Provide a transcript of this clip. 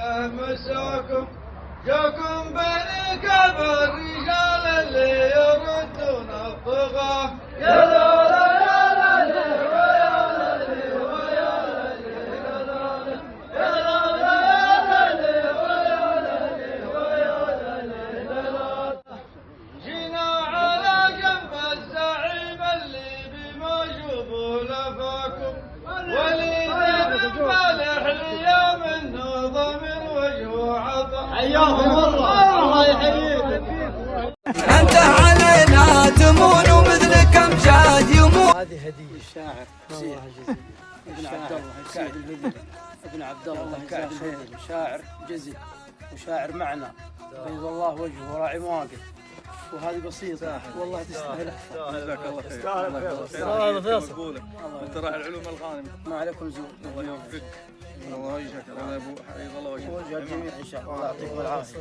له مساكم جاكم بني كعب الرجال اللي يردون الطغاة يا لولا يا لالي ويا لالي ويا لالي يا لولا يا لالي ويا لالي ويا لالي جينا على جنب الزعيم اللي بما جبوا لفاكم وليد بن فالح اليوم النظام وجهه عطا حياكم الله يحييكم انت علينا تمون ومثلك امجاد يمون. هذه هديه الشاعر ابن عبد الله سعد البدري ابن عبد الله سعد البدري شاعر جزل وشاعر معنى بيض الله وجهه وراعي مواقف وهذه بسيطه والله تستاهل. جزاك الله خير. تستاهل فيصل. انت راعي العلوم الغانم. ما عليكم زود. الله يوفقك. الله يجزاك. الله ابو حفظ الله وجهك. وجه الجميع ان شاء الله. الله يعطيكم العافيه.